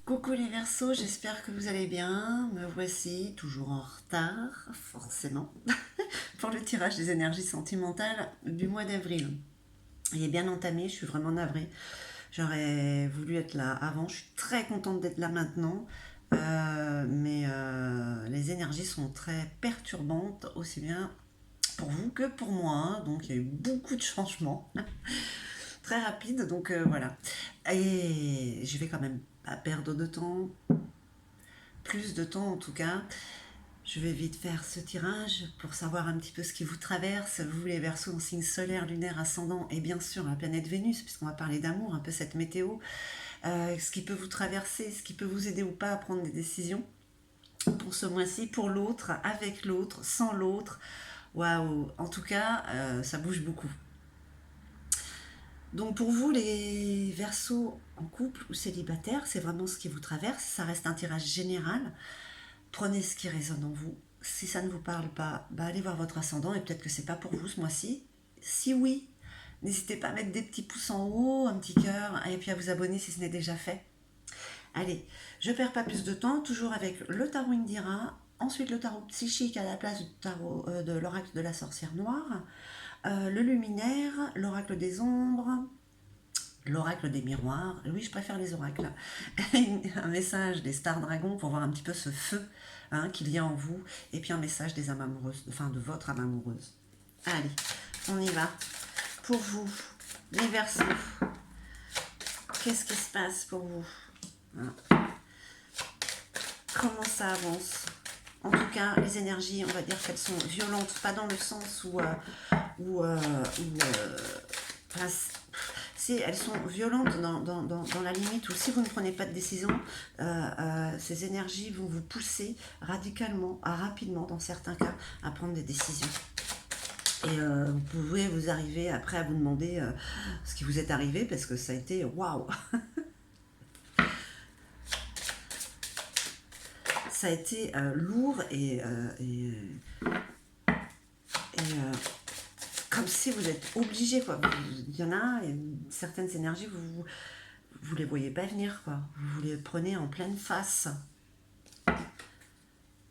Coucou les Verseaux, j'espère que vous allez bien. Me voici toujours en retard, forcément, pour le tirage des énergies sentimentales du mois d'avril. Il est bien entamé, je suis vraiment navrée. J'aurais voulu être là avant, je suis très contente d'être là maintenant. Mais les énergies sont très perturbantes, aussi bien pour vous que pour moi, hein. Donc il y a eu beaucoup de changements, très rapides, donc voilà. Et je vais quand même pas perdre de temps, plus de temps en tout cas. Je vais vite faire ce tirage pour savoir un petit peu ce qui vous traverse, vous les Verseaux en signe solaire, lunaire, ascendant et bien sûr la planète Vénus, puisqu'on va parler d'amour, un peu cette météo, ce qui peut vous traverser, ce qui peut vous aider ou pas à prendre des décisions pour ce mois-ci, pour l'autre, avec l'autre, sans l'autre. Waouh, en tout cas, ça bouge beaucoup. Donc pour vous les Verseaux en couple ou célibataire, c'est vraiment ce qui vous traverse, ça reste un tirage général. Prenez ce qui résonne en vous. Si ça ne vous parle pas, bah allez voir votre ascendant et peut-être que c'est pas pour vous ce mois-ci. Si oui, n'hésitez pas à mettre des petits pouces en haut, un petit cœur et puis à vous abonner si ce n'est déjà fait. Allez, je perds pas plus de temps, toujours avec le tarot Indira, ensuite le tarot psychique à la place du tarot de l'oracle de la sorcière noire, le luminaire, l'oracle des ombres, l'oracle des miroirs. Oui, je préfère les oracles. Un message des stars dragons pour voir un petit peu ce feu, hein, qu'il y a en vous. Et puis un message des âmes amoureuses, enfin de votre âme amoureuse. Allez, on y va. Pour vous, les Verseaux, qu'est-ce qui se passe pour vous, hein? Comment ça avance? En tout cas, les énergies, on va dire qu'elles sont violentes, pas dans le sens enfin, elles sont violentes dans la limite où si vous ne prenez pas de décision, ces énergies vont vous pousser radicalement, rapidement dans certains cas, à prendre des décisions. Et vous pouvez vous arriver après à vous demander ce qui vous est arrivé parce que ça a été waouh. Ça a été lourd et comme si vous êtes obligé, quoi. Il y en a certaines énergies, vous les voyez pas venir, quoi. Vous les prenez en pleine face.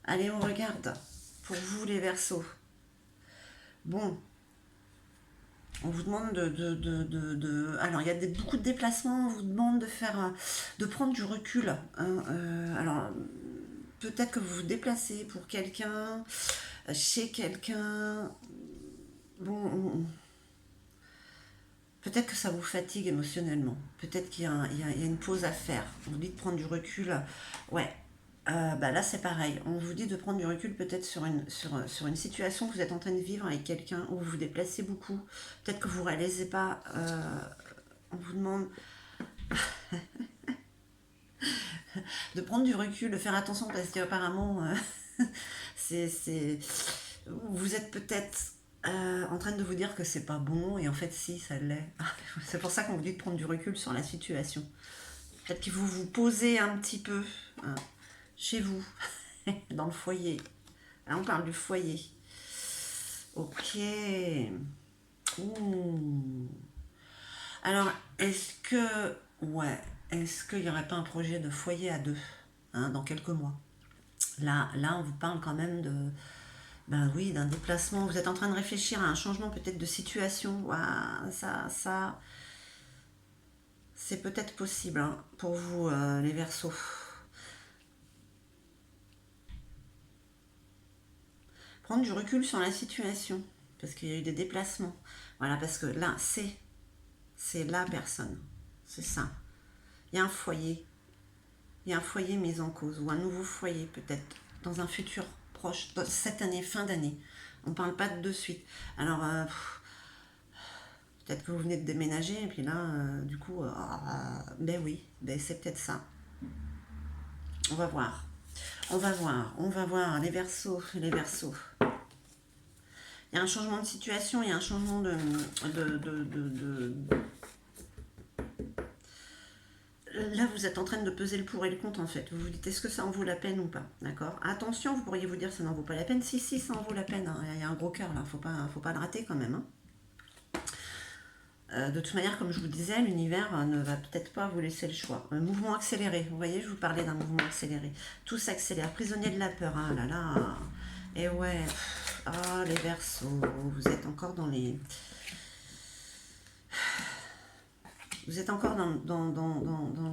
Allez, on regarde. Pour vous, les Verseaux. Bon, on vous demande alors, il y a beaucoup de déplacements. On vous demande de prendre du recul, hein. Alors, peut-être que vous vous déplacez pour quelqu'un, chez quelqu'un. Bon, peut-être que ça vous fatigue émotionnellement. Peut-être qu'il y a une pause à faire. On vous dit de prendre du recul. Ouais. Bah là, c'est pareil. On vous dit de prendre du recul peut-être sur une situation que vous êtes en train de vivre avec quelqu'un où vous vous déplacez beaucoup. Peut-être que vous ne réalisez pas. On vous demande de prendre du recul, de faire attention parce qu'apparemment, vous êtes peut-être en train de vous dire que c'est pas bon et en fait si ça l'est. C'est pour ça qu'on vous dit de prendre du recul sur la situation. Peut-être que vous vous posez un petit peu, hein, chez vous, dans le foyer. Là on parle du foyer. Ok. Ouh. Alors est-ce qu'il n'y aurait pas un projet de foyer à deux, hein, dans quelques mois? Là on vous parle quand même ben oui, d'un déplacement. Vous êtes en train de réfléchir à un changement peut-être de situation. Ouah, ça, c'est peut-être possible, hein, pour vous, les Verseaux. Prendre du recul sur la situation, parce qu'il y a eu des déplacements. Voilà, parce que là, c'est la personne. C'est ça. Il y a un foyer. Il y a un foyer mis en cause, ou un nouveau foyer peut-être, dans un futur proche, cette année, fin d'année. On ne parle pas de suite. Alors, peut-être que vous venez de déménager, et puis là, du coup, ben oui, ben c'est peut-être ça. On va voir. On va voir les Verseaux, les Verseaux. Il y a un changement de situation, il y a un changement Là, vous êtes en train de peser le pour et le contre, en fait. Vous vous dites, est-ce que ça en vaut la peine ou pas? D'accord. Attention, vous pourriez vous dire, ça n'en vaut pas la peine. Si, ça en vaut la peine, hein. Il y a un gros cœur, là. Faut pas le rater, quand même, hein. De toute manière, comme je vous disais, l'univers ne va peut-être pas vous laisser le choix. Un mouvement accéléré, vous voyez, je vous parlais d'un mouvement accéléré. Tout s'accélère, prisonnier de la peur, ah là là. Et ouais, ah les Verseaux, vous êtes encore dans les... Vous êtes encore dans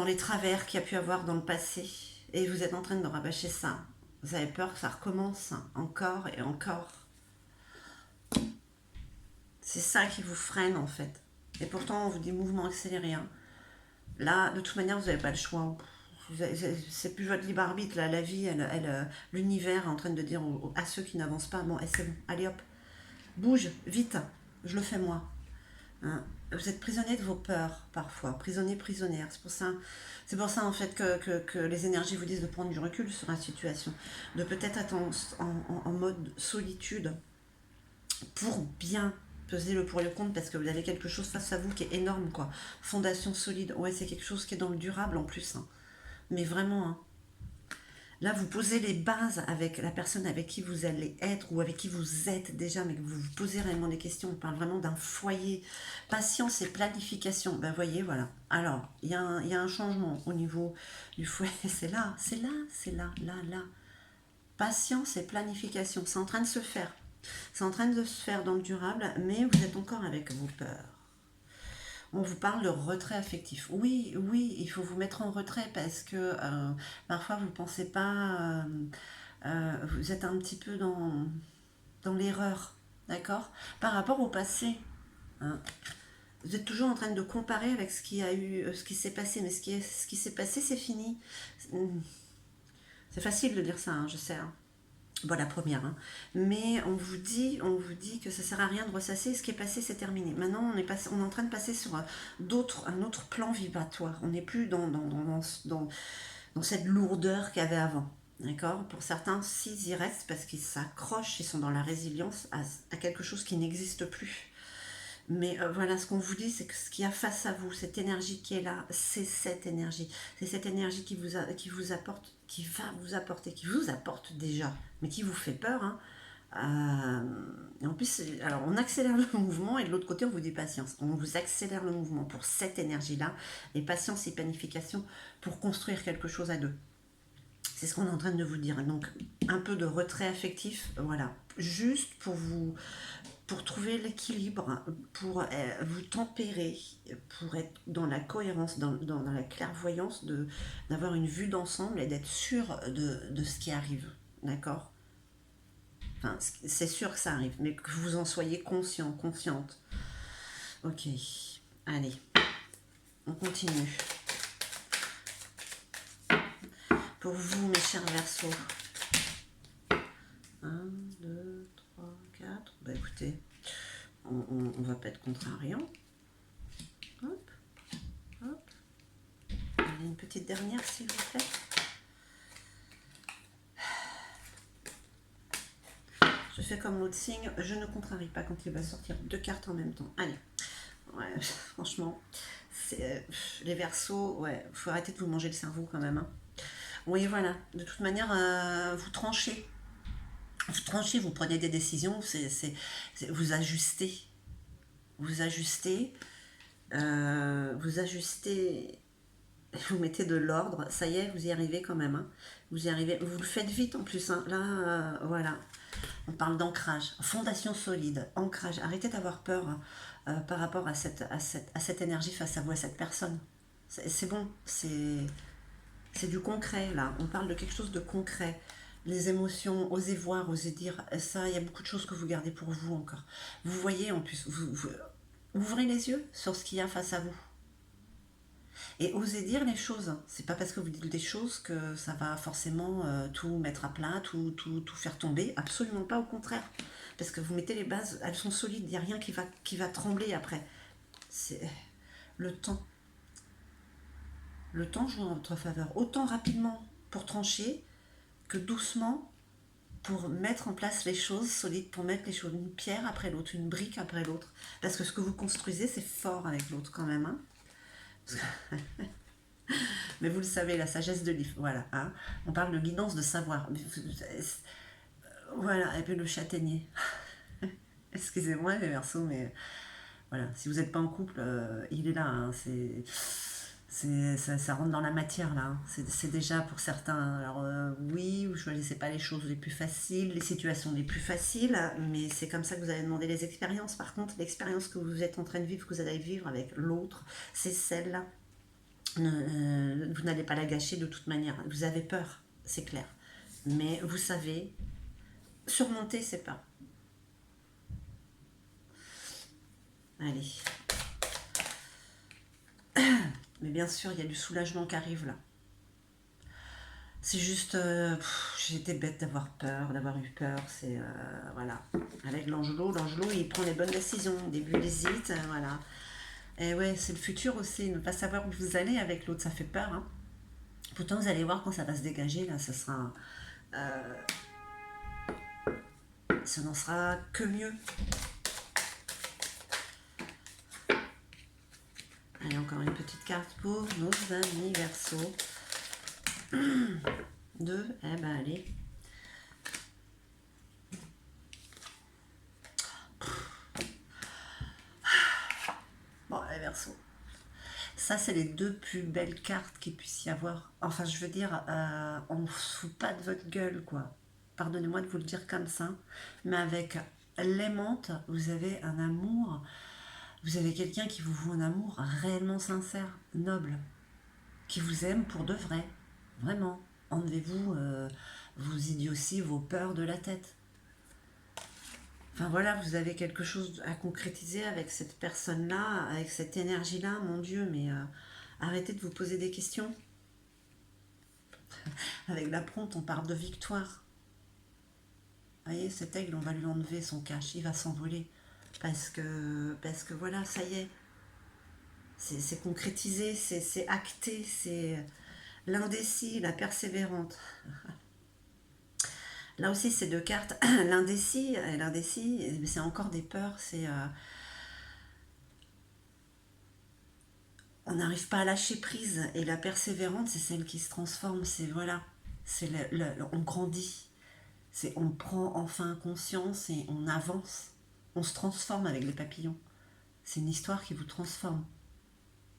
les travers qu'il y a pu avoir dans le passé. Et vous êtes en train de rabâcher ça. Vous avez peur que ça recommence encore et encore. C'est ça qui vous freine en fait. Et pourtant, on vous dit mouvement accéléré, hein. Là, de toute manière, vous n'avez pas le choix. C'est plus votre libre arbitre. Là. La vie, l'univers est en train de dire à ceux qui n'avancent pas, bon, c'est bon, allez hop, bouge, vite, je le fais moi. Hein. Vous êtes prisonnier de vos peurs, parfois, prisonnier, prisonnière. C'est pour ça en fait que les énergies vous disent de prendre du recul sur la situation, de peut-être être en mode solitude pour bien peser le pour et le contre parce que vous avez quelque chose face à vous qui est énorme, quoi. Fondation solide, ouais, c'est quelque chose qui est dans le durable en plus, hein. Mais vraiment, hein. Là, vous posez les bases avec la personne avec qui vous allez être ou avec qui vous êtes déjà, mais que vous vous posez réellement des questions. On parle vraiment d'un foyer. Patience et planification. Ben, voyez, voilà. Alors, il y a un changement au niveau du foyer. C'est là, c'est là, c'est là, là, là. Patience et planification. C'est en train de se faire. C'est en train de se faire dans le durable, mais vous êtes encore avec vos peurs. On vous parle de retrait affectif. Oui, oui, il faut vous mettre en retrait parce que parfois vous ne pensez pas, vous êtes un petit peu dans l'erreur, d'accord? Par rapport au passé, hein. Vous êtes toujours en train de comparer avec ce qui a eu, ce qui s'est passé, mais ce qui s'est passé, c'est fini. C'est facile de dire ça, hein, je sais, hein. Bon, la première, hein. Mais on vous dit que ça sert à rien de ressasser. Ce qui est passé, c'est terminé. Maintenant, on est en train de passer sur un autre plan vibratoire. On n'est plus dans cette lourdeur qu'il y avait avant. D'accord? Pour certains, s'ils y restent parce qu'ils s'accrochent, ils sont dans la résilience à quelque chose qui n'existe plus. Mais voilà, ce qu'on vous dit, c'est que ce qu'il y a face à vous, cette énergie qui est là, c'est cette énergie. C'est cette énergie qui vous apporte, qui va vous apporter, qui vous apporte déjà, mais qui vous fait peur, hein. Et en plus, alors on accélère le mouvement et de l'autre côté, on vous dit patience. On vous accélère le mouvement pour cette énergie-là, et patience et planification pour construire quelque chose à deux. C'est ce qu'on est en train de vous dire. Donc, un peu de retrait affectif, voilà. Juste pour trouver l'équilibre, pour vous tempérer, pour être dans la cohérence, dans la clairvoyance, d'avoir une vue d'ensemble et d'être sûr de ce qui arrive. D'accord? Enfin, c'est sûr que ça arrive, mais que vous en soyez conscient, consciente. Ok, allez, on continue. Pour vous, mes chers Verseaux. 1, 2, 3, 4. Bah écoutez, on va pas être contrariant. Hop, hop. Allez, une petite dernière, s'il vous plaît. Je fais comme l'autre signe, je ne contrarie pas quand il va sortir deux cartes en même temps. Allez, ouais, franchement, les Verseaux, ouais, faut arrêter de vous manger le cerveau quand même, hein. Oui, voilà, de toute manière, vous tranchez. Vous tranchez, vous prenez des décisions, vous ajustez. Vous ajustez, vous mettez de l'ordre, ça y est, vous y arrivez quand même, hein. Vous y arrivez, vous le faites vite en plus, hein. Là, voilà, on parle d'ancrage, fondation solide, ancrage. Arrêtez d'avoir peur, hein, par rapport à cette énergie face à vous, à cette personne. C'est bon, c'est du concret, là. On parle de quelque chose de concret. Les émotions, osez voir, osez dire. Ça, il y a beaucoup de choses que vous gardez pour vous encore. Vous voyez en plus, vous ouvrez les yeux sur ce qu'il y a face à vous. Et osez dire les choses. C'est pas parce que vous dites des choses que ça va forcément tout mettre à plat, tout faire tomber. Absolument pas, au contraire. Parce que vous mettez les bases, elles sont solides. Il n'y a rien qui va trembler après. C'est le temps. Le temps joue en votre faveur. Autant rapidement pour trancher que doucement pour mettre en place les choses solides, pour mettre les choses une pierre après l'autre, une brique après l'autre. Parce que ce que vous construisez, c'est fort avec l'autre quand même, hein. Mais vous le savez, la sagesse de l'IF, voilà, hein. On parle de guidance, de savoir. Voilà, et puis le châtaignier. Excusez-moi les Verseaux, mais Voilà, si vous n'êtes pas en couple, il est là, hein, ça rentre dans la matière là, hein. C'est déjà pour certains. Alors oui, vous choisissez pas les choses les plus faciles, les situations les plus faciles, mais c'est comme ça que vous allez demander les expériences. Par contre, l'expérience que vous êtes en train de vivre, que vous allez vivre avec l'autre, c'est celle-là. Vous n'allez pas la gâcher de toute manière. Vous avez peur, c'est clair. Mais vous savez surmonter ces peurs. Allez. Mais bien sûr, il y a du soulagement qui arrive là. C'est juste, j'étais bête d'avoir peur, d'avoir eu peur. C'est, voilà. Avec l'Angelo, il prend les bonnes décisions. Au début, il hésite, voilà. Et ouais, c'est le futur aussi. Ne pas savoir où vous allez avec l'autre, ça fait peur, hein. Pourtant, vous allez voir quand ça va se dégager, là, ça n'en sera que mieux. Allez, encore une petite carte pour nos amis Verseau. 2, eh ben allez. Bon, les Verseaux. Ça, c'est les deux plus belles cartes qu'il puisse y avoir. Enfin, je veux dire, on ne se fout pas de votre gueule, quoi. Pardonnez-moi de vous le dire comme ça. Mais avec l'aimante, vous avez un amour. Vous avez quelqu'un qui vous voue un amour réellement sincère, noble, qui vous aime pour de vrai. Vraiment. Enlevez-vous vos idioties, vos peurs de la tête. Enfin voilà, vous avez quelque chose à concrétiser avec cette personne-là, avec cette énergie-là, mon Dieu, mais arrêtez de vous poser des questions. Avec la prompte, on parle de victoire. Vous voyez, cet aigle, on va lui enlever son cache, il va s'envoler. Parce que voilà, ça y est, c'est concrétisé, c'est acté, c'est l'indécis, la persévérante. Là aussi, ces deux cartes, l'indécis, c'est encore des peurs, on n'arrive pas à lâcher prise. Et la persévérante, c'est celle qui se transforme, c'est voilà, on grandit. On prend enfin conscience et on avance. On se transforme avec les papillons. C'est une histoire qui vous transforme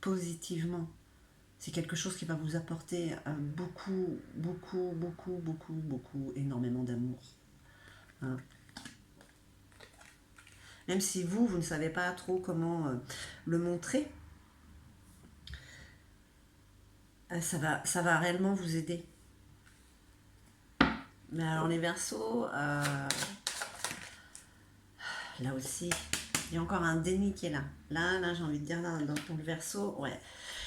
positivement. C'est quelque chose qui va vous apporter beaucoup, beaucoup, beaucoup, beaucoup, beaucoup, énormément d'amour. Hein. Même si vous ne savez pas trop comment le montrer, ça va réellement vous aider. Mais alors les Verseaux, là aussi, il y a encore un déni qui est là. Là, j'ai envie de dire, dans le Verseau, ouais.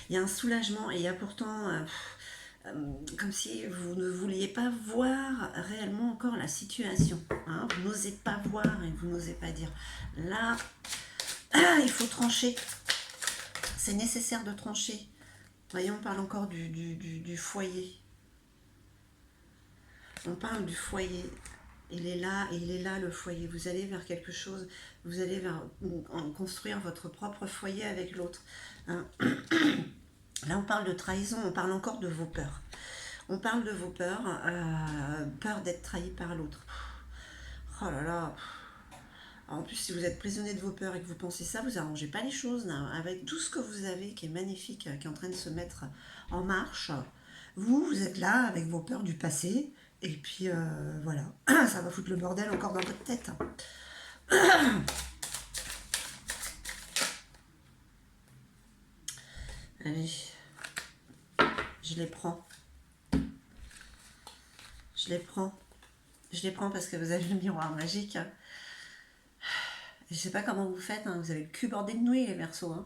Il y a un soulagement et il y a pourtant, comme si vous ne vouliez pas voir réellement encore la situation. Hein. Vous n'osez pas voir et vous n'osez pas dire. Là, il faut trancher. C'est nécessaire de trancher. Voyez, on parle encore du foyer. On parle du foyer. Il est là le foyer. Vous allez vers quelque chose, vous allez vers construire votre propre foyer avec l'autre. Hein. Là, on parle de trahison, on parle encore de vos peurs. On parle de vos peurs, peur d'être trahi par l'autre. Oh là là. En plus, si vous êtes prisonnier de vos peurs et que vous pensez ça, vous n'arrangez pas les choses. Là. Avec tout ce que vous avez qui est magnifique, qui est en train de se mettre en marche, vous êtes là avec vos peurs du passé. Et puis voilà, ça va foutre le bordel encore dans votre tête. Allez, je les prends. Je les prends. Je les prends parce que vous avez le miroir magique. Je sais pas comment vous faites, hein. Vous avez le cul bordé de nouilles les Verseaux. Hein.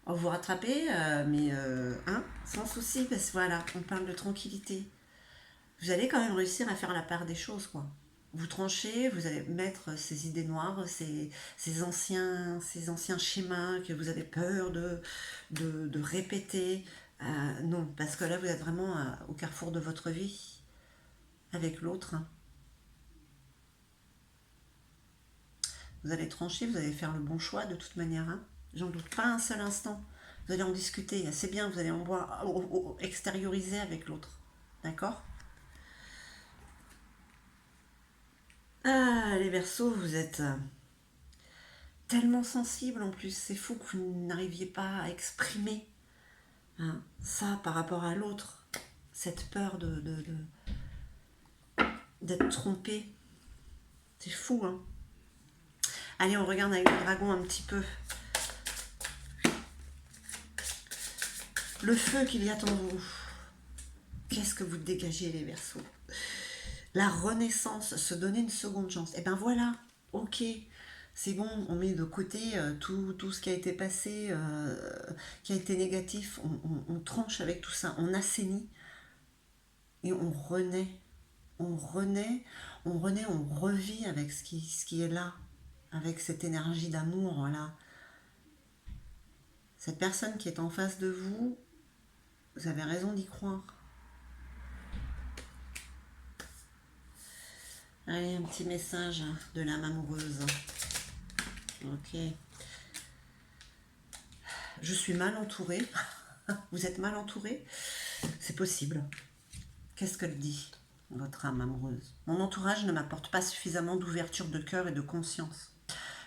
Vous rattrapez, mais hein, sans souci, parce que voilà, on parle de tranquillité. Vous allez quand même réussir à faire la part des choses, quoi. Vous tranchez, vous allez mettre ces idées noires, ces anciens schémas que vous avez peur de répéter. Non, parce que là, vous êtes vraiment au carrefour de votre vie avec l'autre. Hein. Vous allez trancher, vous allez faire le bon choix de toute manière. Hein. J'en doute pas un seul instant. Vous allez en discuter, c'est bien, vous allez extérioriser avec l'autre. D'accord? Ah, les Verseaux, vous êtes tellement sensible en plus. C'est fou que vous n'arriviez pas à exprimer hein, ça par rapport à l'autre. Cette peur d'être trompé. C'est fou, hein. Allez, on regarde avec le dragon un petit peu. Le feu qu'il y a en vous. Qu'est-ce que vous dégagez, les Verseaux? La renaissance, se donner une seconde chance. Et ben voilà, ok, c'est bon, on met de côté tout ce qui a été passé, qui a été négatif, on tranche avec tout ça, on assainit et on renaît. On renaît, on renaît, on revit avec ce qui est là, avec cette énergie d'amour, là. Cette personne qui est en face de vous, vous avez raison d'y croire. Allez, un petit message de l'âme amoureuse. Ok. Je suis mal entourée. Vous êtes mal entouré? C'est possible. Qu'est-ce qu'elle dit, votre âme amoureuse? Mon entourage ne m'apporte pas suffisamment d'ouverture de cœur et de conscience.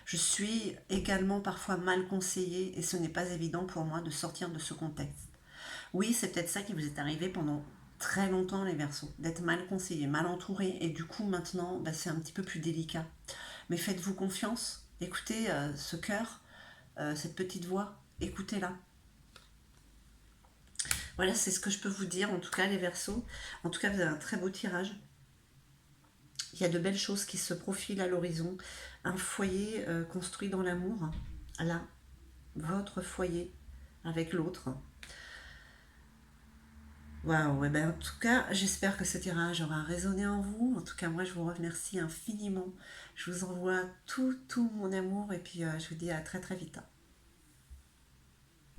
Je suis également parfois mal conseillée et ce n'est pas évident pour moi de sortir de ce contexte. Oui, c'est peut-être ça qui vous est arrivé pendant très longtemps, les Verseaux, d'être mal conseillé, mal entouré, et du coup maintenant, bah, c'est un petit peu plus délicat. Mais faites-vous confiance, écoutez ce cœur, cette petite voix, écoutez-la. Voilà, c'est ce que je peux vous dire, en tout cas, les Verseaux. En tout cas, vous avez un très beau tirage. Il y a de belles choses qui se profilent à l'horizon. Un foyer construit dans l'amour, là, votre foyer avec l'autre. Waouh, ouais, ben, en tout cas, j'espère que ce tirage aura résonné en vous. En tout cas, moi, je vous remercie infiniment. Je vous envoie tout mon amour et puis je vous dis à très très vite.